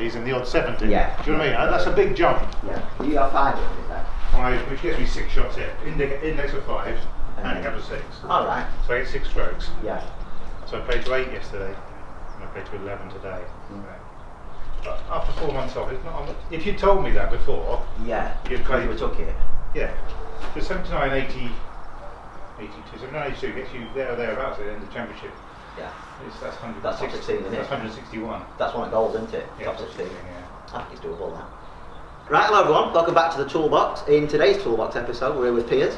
60s and the odd 70. Yeah. Do you know what I mean? That's a big jump. Yeah. You got 5 in it then? 5, which gets me 6 shots here. Index of 5, handicap of 6. Alright. So I get 6 strokes. Yeah. So I played to 8 yesterday, and I played to 11 today. But after 4 months off, it's not. If you told me that before, yeah, you'd play. You took it. Yeah. The 79, 80, 82, 79, 82 gets you there or thereabouts at the end of the championship. Yeah. That's 100. That's top 16, isn't it? That's 161. That's one of goals, isn't it? Yeah, top 16. Yeah. I think it's doable that. Right, hello everyone. Welcome back to the Toolbox. In today's Toolbox episode, we're here with Piers.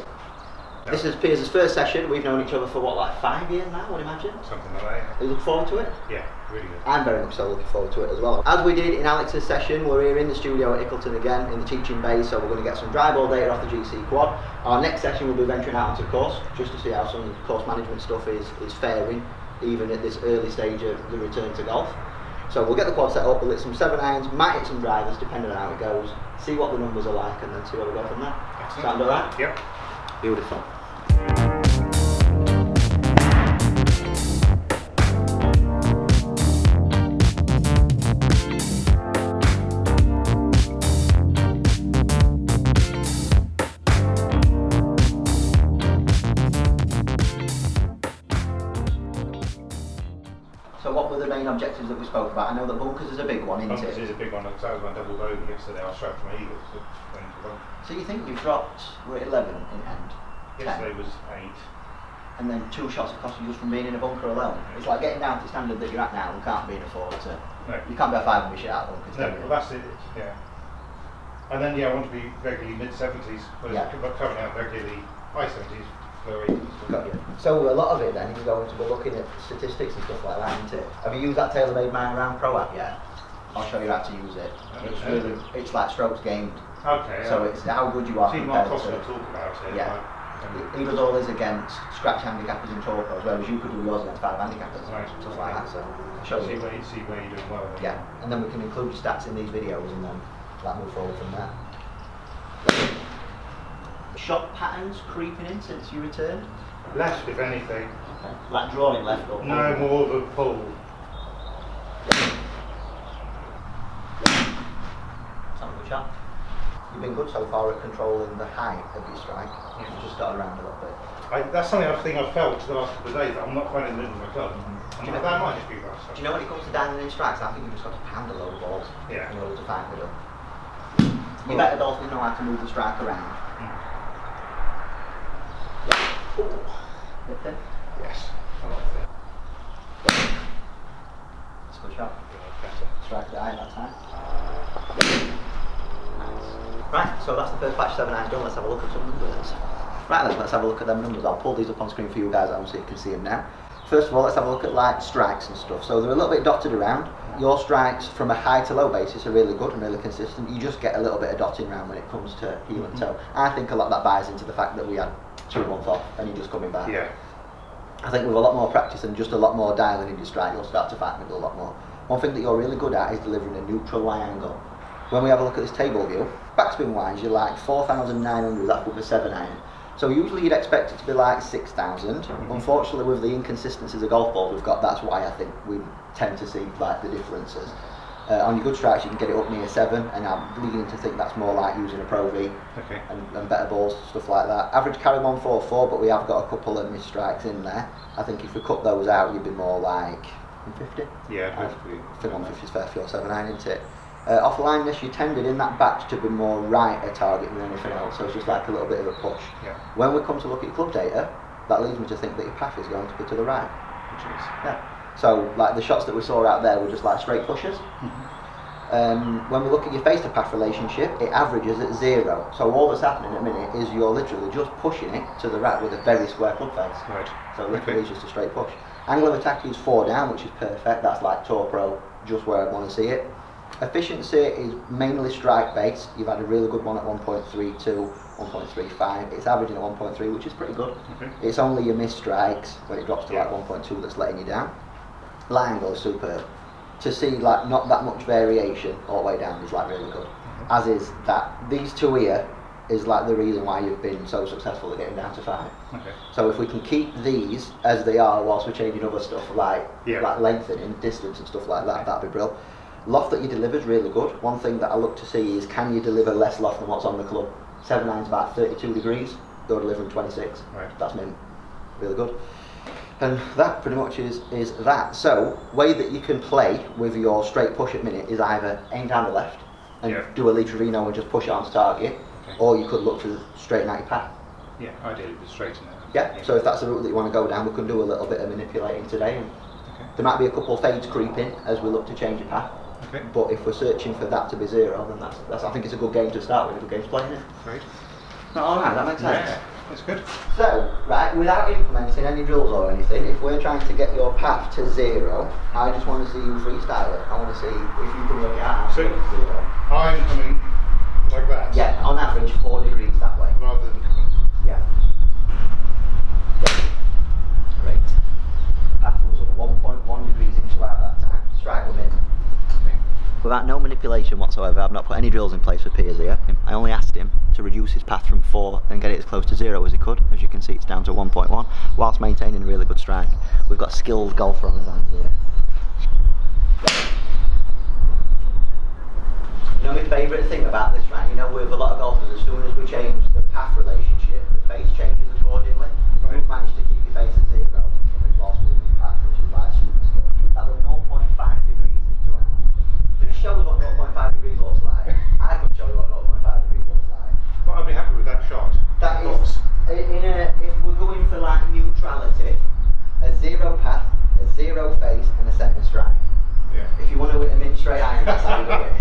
Yeah. This is Piers' first session. We've known each other for what, like 5 years now, I would imagine? Something like that. Are you looking forward to it? Yeah, really good. I'm very much so looking forward to it as well. As we did in Alex's session, we're here in the studio at Ickleton again, in the teaching bay, so we're going to get some dry ball data off the GC quad. Our next session will be venturing out onto course, just to see how some of the course management stuff is faring, even at this early stage of the return to golf. So we'll get the quad set up, we'll hit some 7 irons, might hit some drivers, depending on how it goes, see what the numbers are like, and then see where we go from there. Excellent. Sound alright? Yep. Beautiful. So what were the main objectives that we spoke about? I know that bunkers is a big one, isn't Bunkers it? is a big one. Because I was on double bogey yesterday. I was strapped from Eagles. So you think you've dropped, we're at 11 in end? Yesterday was 8. And then 2 shots have cost you just from being in a bunker alone. It's like getting down to the standard that you're at now and can't be in a 4 to... No. You can't be a 5 and be shit out of bunkers. No, well that's it, yeah. And then, yeah, I want to be regularly mid-70s, Yeah. but coming out regularly high 70s, low 80s. Got you. So a lot of it then is going to be looking at statistics and stuff like that, isn't it? Have you used that tailor-made Mind Around Pro app yet? I'll show you how to use it. It's really, it's like strokes gained. Okay. So it's how good you are See compared Mark to... Costa talk about it. Yeah. He does all his against scratch handicappers and torpos, whereas you could do yours against 5 handicappers, Right. stuff like that. So I'll show you. See where you're doing well. Yeah, and then we can include your stats in these videos and then move forward from there. Shot patterns creeping in since you returned? Left, if anything. Okay. Like drawing left or No, more of a pull. Sound good shot. You've been good so far at controlling the height of your strike. Yeah. You just got around a little bit. That's something I think I've felt the last couple of days. I'm not quite in the middle of my club. That might just be that. Do you know when it comes to dialing in strikes, I think you've just got to pound a load of balls Yeah. in order to find middle. You better dolphins know how to move the strike around. Ooh. Hit it. Yes. I like that. That's a good shot. Better. Strike the eye that time. Nice. Right, so that's the first batch 7 irons done. Let's have a look at some numbers. Right then, let's have a look at them numbers. I'll pull these up on screen for you guys at home so you can see them now. First of all, let's have a look at like strikes and stuff. So they're a little bit dotted around. Your strikes from a high to low basis are really good and really consistent. You just get a little bit of dotting around when it comes to heel and toe. I think a lot of that buys into the fact that we had 2 months off and you're just coming back. Yeah. I think with a lot more practice and just a lot more dialing in your strike, you'll start to find middle a lot more. One thing that you're really good at is delivering a neutral lie angle. When we have a look at this table view, backspin wise, you're like 4,900, that's with a 7 iron. So usually you'd expect it to be like 6,000. Unfortunately, with the inconsistencies of golf balls we've got, that's why I think we tend to see like the differences. On your good strikes, you can get it up near 7, and I'm leaning to think that's more like using a Pro V and better balls, stuff like that. Average carry 144, but we have got a couple of missed strikes in there. I think if we cut those out, you'd be more like 150. Yeah, I think 150 is fair for your 7 iron, isn't it? Offlineness, you tended in that batch to be more right at target than anything else, so it's just like a little bit of a push. Yeah. When we come to look at your club data, that leads me to think that your path is going to be to the right. Which is. Yeah. So, like the shots that we saw out there were just like straight pushes. When we look at your face to path relationship, it averages at 0. So all that's happening in a minute is you're literally just pushing it to the right with a very square club face. Right. So literally it's just a straight push. Angle of attack is 4 down, which is perfect. That's like Tour Pro, just where I want to see it. Efficiency is mainly strike based. You've had a really good one at 1.32, 1.35. It's averaging at 1.3, which is pretty good. Okay. It's only your missed strikes when it drops to like 1.2 that's letting you down. Lie angle is superb. To see like not that much variation all the way down is like really good. As is that these 2 here is like the reason why you've been so successful at getting down to 5. Okay. So if we can keep these as they are whilst we're changing other stuff like lengthening, distance and stuff like that, that'd be brilliant. Loft that you deliver is really good. One thing that I look to see is, can you deliver less loft than what's on the club? 7.9's about 32 degrees, you're delivering 26. Right. That's mint. Really good. And that pretty much is that. So, way that you can play with your straight push at minute is either aim down the left and do a Trevino and just push it onto target, or you could look to straighten out your path. Yeah, ideally just straighten it. Yeah, so if that's the route that you want to go down, we can do a little bit of manipulating today. And there might be a couple of fades creeping as we look to change your path. Okay. But if we're searching for that to be zero, then that's I think it's a good game to start with, a good game to play, isn't it? Great. Alright, that makes sense. Yeah, that's good. So, right, without implementing any drills or anything, if we're trying to get your path to zero, I just want to see you freestyle it. I want to see if you can work it out So, to zero. I'm coming like that? Yeah, on average 4 degrees that way. Rather than coming... Yeah. Great. Path was at 1.1 degrees into out that time. Strike them in. Without no manipulation whatsoever, I've not put any drills in place for Piers here. I only asked him to reduce his path from 4 and get it as close to 0 as he could. As you can see, it's down to 1.1 whilst maintaining a really good strike. We've got a skilled golfer on the hands here. You know my favourite thing about this, right? You know, with a lot of golfers, as soon as we change the path relationship, the face changes accordingly. Right. We've managed to keep your face at 0 whilst moving the path, which is like super skill. That was 0.5 degrees into it. So it shows what 0.5 degrees looks like. I can show you what 0.5 degrees looks like. Well, I'd be happy with that shot. That is, if we're going for like neutrality, a 0 path, a 0 face, and a second strike. Yeah. If you want to hit a mid straight iron, that's how you do it.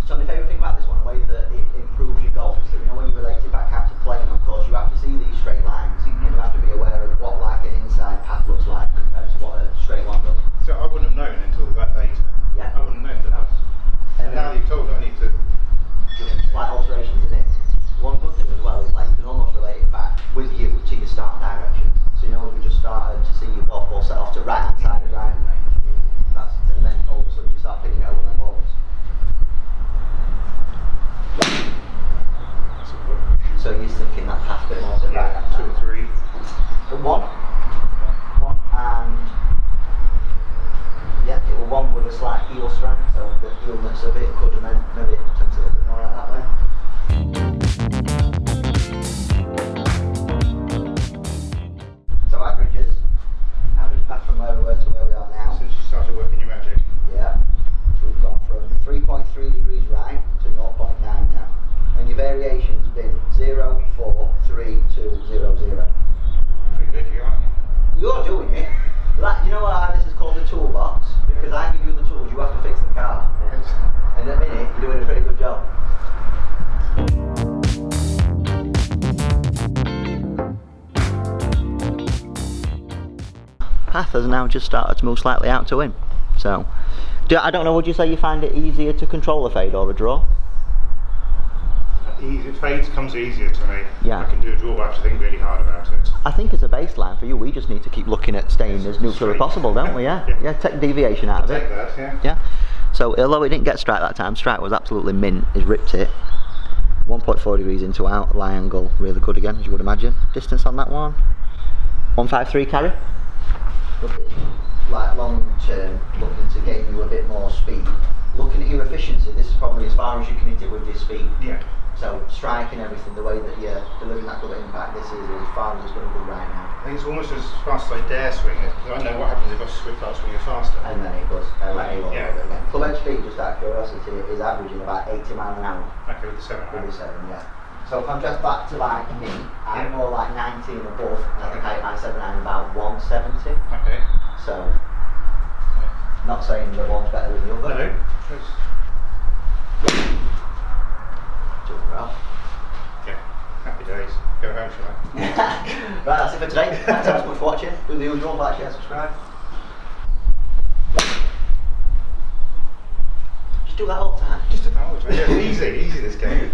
So my favourite thing about this one, the way that it improves your golf, is that, you know, when you relate it back out to playing, of course, you have to see these straight lines. And you have to be aware of what like an inside path looks like compared to what a straight one does. So I wouldn't have known until that data. Yeah. I wouldn't have known that that's... And now that you've told me, I need to... Slight alterations in it. One good thing as well is, like, you can almost relate it back with you to your start direction. So you know, we just started to see your golf ball set off to right hand side of driving range. And then all of a sudden you start picking it over them balls. So you're thinking that path bit more to right hand side. 2 or 3. One, and yeah, it was one with a slight heel strike, so the heelness of it could have meant maybe attempt a little bit more out that way. So average path from where we were to where we are now. Since you started working your magic. Yeah, we've gone from 3.3 degrees right to 0.9 now, and your variation's been 0, 4, 3, 2, 0, 0. Pretty good, you aren't you? You're doing it. Like, you know why this is called the toolbox? Because I give you the tools, you have to fix the car. Right. And at the minute, you're doing a pretty good job. Path has now just started to move slightly out to in. So, I don't know, would you say you find it easier to control a fade or a draw? Fades comes easier to me. Yeah. I can do a draw, but I have to think really hard about it. I think as a baseline for you, we just need to keep looking at staying as neutral as possible, don't we? Yeah, Yeah. yeah, take deviation out of it. Take that, yeah. Yeah. So although it didn't get strike that time, strike was absolutely mint. He's ripped it. 1.4 degrees into out, lie angle, really good again, as you would imagine. Distance on that one. 153 carry. Like long term, looking to gain you a bit more speed. Looking at your efficiency, this is probably as far as you can hit it with this speed. Yeah. So striking everything, the way that you're delivering that good impact, this is as far as it's going to go right now. I think it's almost as fast as I dare swing it, because I know what happens if I start swinging faster. And then it goes right over Yeah. again. Club head speed, just out of curiosity, is averaging about 80 miles an hour. Okay, with the 7 With the 7, yeah. So contrast that to like me, I'm more like 90 and above, and I think I hit my 7 iron about 170. Okay. So, not saying that one's better than the other. No. Doing well. Yeah. Happy days. Go home, shall I? Right, that's it for today. Thanks so much for watching. Do the usual, like, share, subscribe. Just do that all the time. Just about all the time. Yeah, it's easy this game.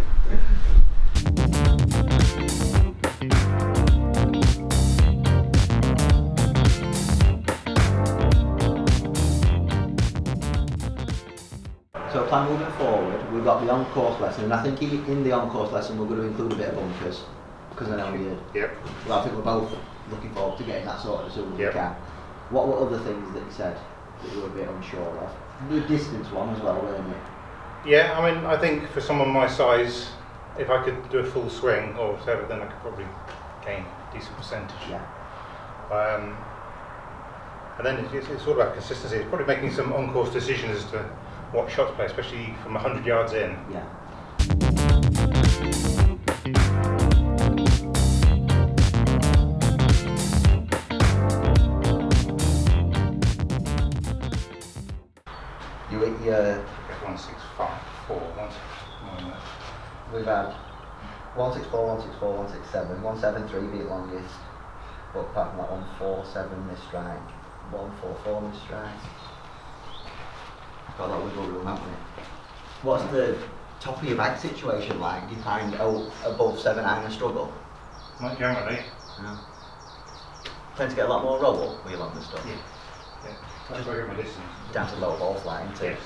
So plan moving forward, we've got the on-course lesson, and I think in the on-course lesson we're going to include a bit of bunkers, because I know we did. Yep. Well, I think we're both looking forward to getting that sorted as soon as we Yep. can. What were other things that you said that you were a bit unsure of? The distance one as well, weren't you? Yeah, I mean, I think for someone my size, if I could do a full swing or whatever, then I could probably gain a decent percentage. Yeah. And then it's all about consistency. It's probably making some on-course decisions as to what shots to play, especially from 100 yards in. Yeah. You hit your... 165, 4, We've had 164, 164, 167, 173 beat longest, but apart from that 147 this strike, 144 this strike. Got that wiggle room, haven't we? What's the top of your bag situation like? Do you find above 7 iron a struggle? Not generally. No. Tend to get a lot more roll with your longer stuff. Yeah. That's where I get my distance. Down to low ball flying too. Yes.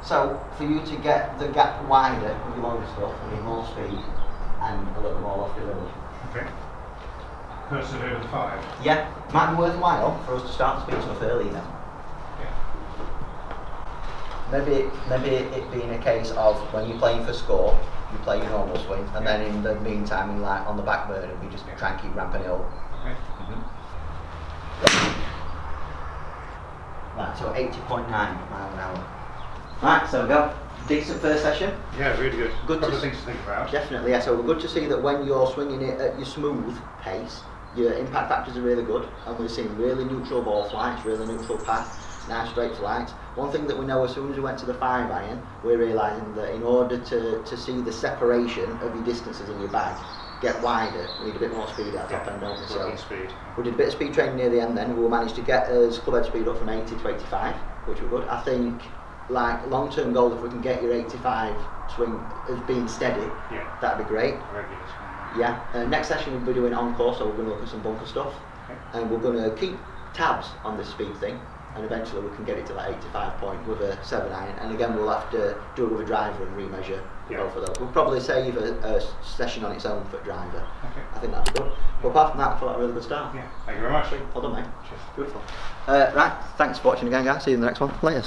So, for you to get the gap wider with your longer stuff, you need more speed and a little more lofty level. Okay. Persevere with 5. Yeah, might be worthwhile for us to start the speed stuff early then. Yeah. Maybe it being a case of when you're playing for score, you play your normal swing, and then in the meantime, like on the back burner, we just try and keep ramping it up. Okay. Right, so 80.9 miles an hour. Right, so we go. Decent first session. Yeah, really good. Good Couple to of things to think about. Definitely, yeah. So we're good to see that when you're swinging it at your smooth pace, your impact factors are really good, and we're seeing really neutral ball flights, really neutral path, nice straight flights. One thing that we know as soon as we went to the 5 iron, we're realising that in order to see the separation of your distances in your bag get wider, we need a bit more speed at the top end, don't we? So Speed. we did a bit of speed training near the end then, we managed to get us club head speed up from 80 to 85, which were good. I think like long-term goal, if we can get your 85 swing as being steady, Yeah. that'd be great. Regular swing. Yeah. Next session we'll be doing on-course, so we're going to look at some bunker stuff, Okay. and we're going to keep tabs on this speed thing, and eventually we can get it to that 85 point with a 7 iron, and again we'll have to do it with a driver and remeasure both of those. We'll probably save a session on its own for driver. Okay. I think that'd be good. But apart from that, I feel like a really good start. Yeah. Thank you very much. Well done, mate. Cheers. Beautiful. Right, thanks for watching again, guys. See you in the next one. Later.